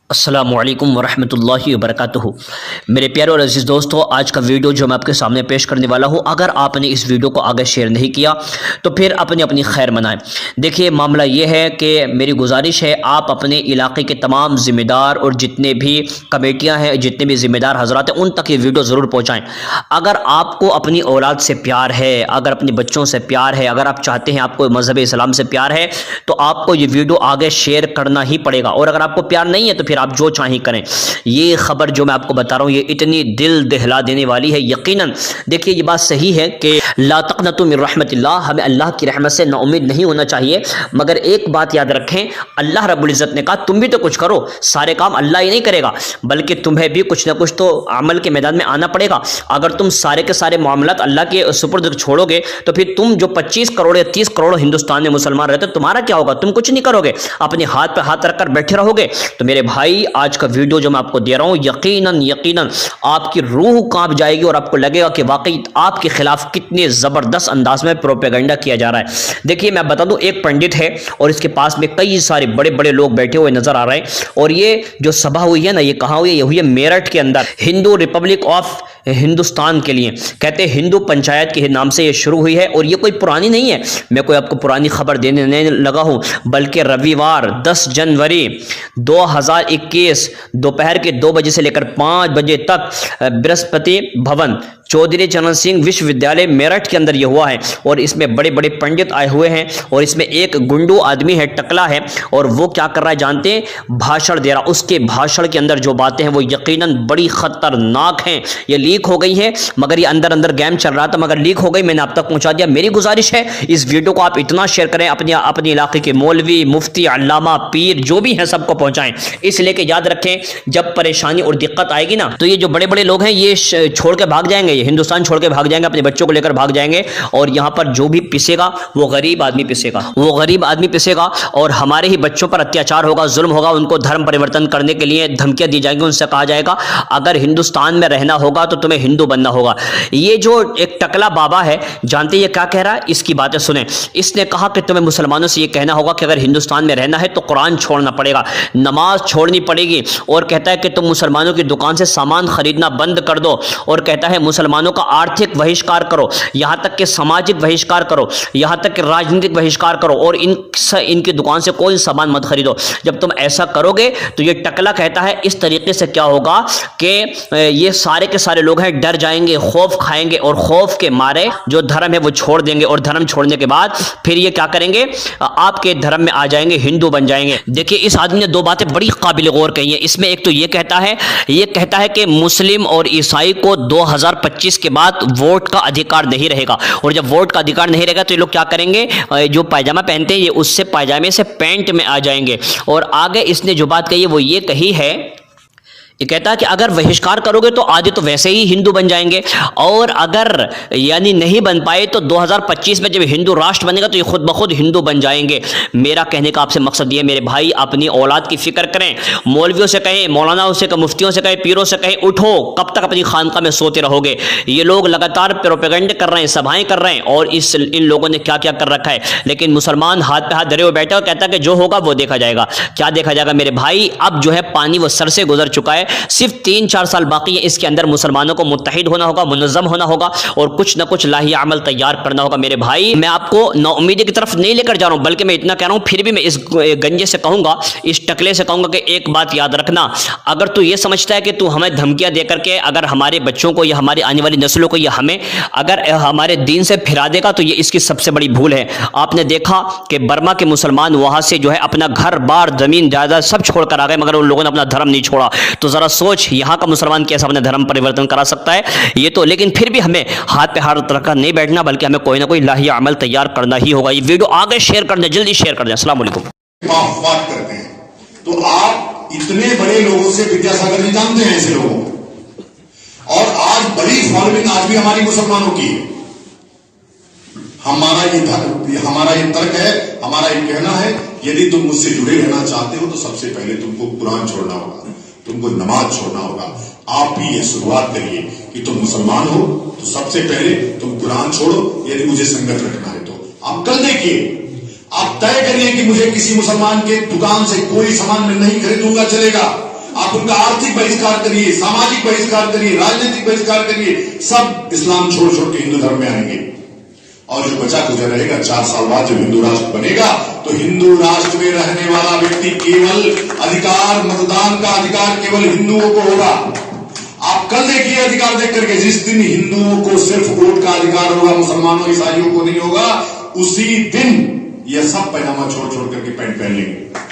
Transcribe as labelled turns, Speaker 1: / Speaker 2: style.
Speaker 1: अस्सलामुअलैकुम वरहमतुल्लाहि वबरकातुहू। मेरे प्यारे और अजीज़ दोस्तों, आज का वीडियो जो मैं आपके सामने पेश करने वाला हूँ, अगर आपने इस वीडियो को आगे शेयर नहीं किया तो फिर अपनी अपनी खैर मनाएं। देखिए, मामला ये है कि मेरी गुजारिश है, आप अपने इलाके के तमाम ज़िम्मेदार और जितने भी कमेटियाँ हैं, जितने भी ज़िम्मेदार हजरात हैं, उन तक ये वीडियो ज़रूर पहुँचाएँ। अगर आपको अपनी औलाद से प्यार है, अगर अपने बच्चों से प्यार है, अगर आप चाहते हैं आपको मज़हब इस्लाम से प्यार है, तो आपको ये वीडियो आगे शेयर करना ही पड़ेगा। और अगर आपको प्यार नहीं है तो फिर आप जो चाहें करें। ये खबर जो मैं आपको बता रहा हूँ, ये इतनी दिल दहला देने वाली है। यकीनन देखिए, ये बात सही है कि ला तक़नतु मिन रहमतिल्लाह, हमें अल्लाह की रहमत से नाउम्मीद नहीं होना चाहिए। मगर एक बात याद रखें, अल्लाह रब्बुल इज़्ज़त ने कहा तुम भी तो कुछ करो, सारे काम अल्लाह ही नहीं करेगा, बल्कि तुम्हें भी कुछ ना कुछ तो अमल के मैदान में आना पड़ेगा। अगर तुम सारे के सारे मामलात अल्लाह के सुपुर्द छोड़ोगे तो फिर तुम जो 25 करोड़ या 30 करोड़ हिंदुस्तान में मुसलमान रहते, तुम्हारा क्या होगा? तुम कुछ नहीं करोगे, अपने हाथ पे हाथ रखकर बैठे रहोगे। तो मेरे भाई, आज का वीडियो जो मैं आपको दे रहा हूं, यकीनन आपकी रूह कांप जाएगी और आपको लगेगा कि वाकई आपके खिलाफ कितने जबरदस्त अंदाज में प्रोपेगेंडा किया जा रहा है। देखिए, मैं बता दूं, एक पंडित है और इसके पास में कई सारे बड़े बड़े लोग बैठे हुए नजर आ रहे हैं। और ये जो सभा हुई है ना, ये कहाँ हुई है? ये हुई है मेरठ के अंदर, हिंदू रिपब्लिक ऑफ हिंदुस्तान के लिए, कहते हैं हिंदू पंचायत के नाम से ये शुरू हुई है। और ये कोई पुरानी नहीं है, मैं कोई आपको पुरानी खबर देने नहीं लगा हूं, बल्कि रविवार 10 जनवरी 2021 दोपहर के 2 बजे से लेकर 5 बजे तक बृहस्पति भवन चौधरी चरण सिंह विश्वविद्यालय मेरठ के अंदर यह हुआ है। और इसमें बड़े बड़े पंडित आए हुए हैं और इसमें एक गुंडू आदमी है, टकला है, और वो क्या कर रहा है जानते हैं? भाषण दे रहा। उसके भाषण के अंदर जो बातें हैं वो यकीनन बड़ी खतरनाक हैं। ये लीक हो गई है, मगर ये अंदर अंदर गेम चल रहा था, मगर लीक हो गई, मैंने आप तक पहुंचा दिया। मेरी गुजारिश है, इस वीडियो को आप इतना शेयर करें, अपने इलाके के मौलवी, मुफ्ती, अल्लामा, पीर जो भी हैं सबको पहुंचाएं। इसलिए कि याद रखें, जब परेशानी और दिक्कत आएगी ना, तो ये जो बड़े बड़े लोग हैं ये छोड़ के भाग जाएंगे, ये हिंदुस्तान छोड़ के भाग जाएंगे, अपने बच्चों को लेकर भाग जाएंगे। और यहां पर जो भी पिसेगा वो गरीब आदमी पिसेगा, वो गरीब आदमी पिसेगा। और हमारे ही बच्चों पर अत्याचार होगा, जुल्म होगा, उनको धर्म परिवर्तन करने के लिए धमकियां दी जाएंगी। उनसे कहा जाएगा अगर हिंदुस्तान में रहना होगा तो तुम्हें हिंदू बनना होगा। ये जो एक टकला बाबा है, जानते ये क्या कह रहा है? इसकी बातें सुने। इसने कहा कि तुम्हें मुसलमानों से ये कहना होगा कि अगर हिंदुस्तान में रहना है तो कुरान छोड़ना पड़ेगा, नमाज छोड़नी पड़ेगी। और कहता है कि तुम मुसलमानों की दुकान से सामान खरीदना बंद कर दो। और कहता है मुसलमानों का आर्थिक बहिष्कार करो, यहां तक कि सामाजिक बहिष्कार करो, यहां तक कि राजनीतिक बहिष्कार करो, और इनकी दुकान से कोई सामान मत खरीदो। जब तुम ऐसा करोगे तो ये टकला कहता है इस तरीके से क्या होगा कि ये सारे के सारे लोग हैं डर जाएंगे, खौफ खाएंगे, और खौफ के मारे जो धर्म है वो छोड़ देंगे। और धर्म छोड़ने के बाद फिर ये क्या करेंगे? आपके धर्म में आ जाएंगे, हिंदू बन जाएंगे। देखिए, इस आदमी ने 2 बातें बड़ी काबिल गौर कही है। इसमें एक तो ये कहता है कि मुस्लिम और ईसाई को 2025 के बाद वोट का अधिकार नहीं रहेगा। और जब वोट का अधिकार नहीं रहेगा तो ये लोग क्या करेंगे? जो पायजामा पहनते हैं ये उससे पायजामे से पैंट में आ जाएंगे। और आगे इसने जो बात कही है वो ये कही है, ये कहता है कि अगर बहिष्कार करोगे तो आधे तो वैसे ही हिंदू बन जाएंगे, और अगर यानी नहीं बन पाए तो 2025 में जब हिंदू राष्ट्र बनेगा तो ये खुद ब खुद हिंदू बन जाएंगे। मेरा कहने का आपसे मकसद ये है, मेरे भाई, अपनी औलाद की फिक्र करें। मौलवियों से कहें, मौलानाओं से कहें, मुफ्तियों से कहें, पीरों से कहें, उठो, कब तक अपनी खानका में सोते रहोगे? ये लोग लगातार प्रोपेगेंडे कर रहे हैं, सभाएं कर रहे हैं, और इन लोगों ने क्या क्या कर रखा है। लेकिन मुसलमान हाथ पे हाथ धरे हुए बैठा और कहता है कि जो होगा वो देखा जाएगा। क्या देखा जाएगा मेरे भाई? अब जो है पानी वो सर से गुजर चुका है, सिर्फ 3-4 साल बाकी है। इसके अंदर मुसलमानों को मुत्तहिद होना होगा, मुनज़्ज़म होना होगा, और कुछ ना कुछ लाही अमल तैयार करना होगा। मेरे भाई, मैं आपको नाउम्मीदी की तरफ नहीं लेकर जा रहा हूं, बल्कि मैं इतना कह रहा हूं, फिर भी मैं इस गंजे से कहूंगा, इस टकले से कहूंगा कि एक बात याद रखना, अगर तू ये समझता है कि तू हमें धमकियां देकर के अगर हमारे बच्चों को या हमारी आने वाली नस्लों को या हमें अगर हमारे दीन से फिरा देगा, तो ये इसकी सबसे बड़ी भूल है। आपने देखा कि बर्मा के मुसलमान वहां से जो है अपना घर बार, जमीन जायदाद सब छोड़कर आ गए, मगर उन लोगों ने अपना धर्म नहीं छोड़ा। तो जरा सोच, यहाँ का मुसलमान कैसे अपने धर्म परिवर्तन करा सकता है? ये तो, लेकिन फिर भी हमें हाथ पे हाथ रखकर नहीं बैठना, बल्कि हमें कोई ना कोई लाही अमल तैयार करना ही होगा। ये वीडियो आगे शेयर कर दें, जल्दी शेयर कर दें। अस्सलाम वालेकुम।
Speaker 2: बात करते हैं तो आप इतने बड़े लोगों से विद्यासागर नहीं जानते हैं ऐसे लोगों को, और आज बड़ी फॉलोइंग आज भी हमारी मुसलमानों की है। हमारा ये तर्क है, हमारा ये कहना है, यदि तुम मुझसे जुड़े रहना चाहते हो तो सबसे पहले तुमको कुरान छोड़ना होगा, तुमको नमाज छोड़ना होगा। आप भी ये शुरुआत करिए कि तुम मुसलमान हो तो सबसे पहले तुम कुरान छोड़ो, यदि मुझे संगत रखना है तो। आप कल देखिए, आप तय करिए कि मुझे किसी मुसलमान के दुकान से कोई सामान मैं नहीं खरीदूंगा, चलेगा। आप उनका आर्थिक बहिष्कार करिए, सामाजिक बहिष्कार करिए, राजनीतिक बहिष्कार करिए, सब इस्लाम छोड़ छोड़ के हिंदू धर्म में आएंगे। और जो बचा कुछ रहेगा 4 साल बाद जब हिंदू राष्ट्र बनेगा, तो हिंदू राष्ट्र में रहने वाला व्यक्ति केवल अधिकार, मतदान का अधिकार केवल हिंदुओं को होगा। आप कल देखिए अधिकार देख करके, जिस दिन हिंदुओं को सिर्फ वोट का अधिकार होगा, मुसलमानों ईसाइयों को नहीं होगा, उसी दिन यह सब पैजामा छोड़ छोड़ करके पैंट पहन लेंगे।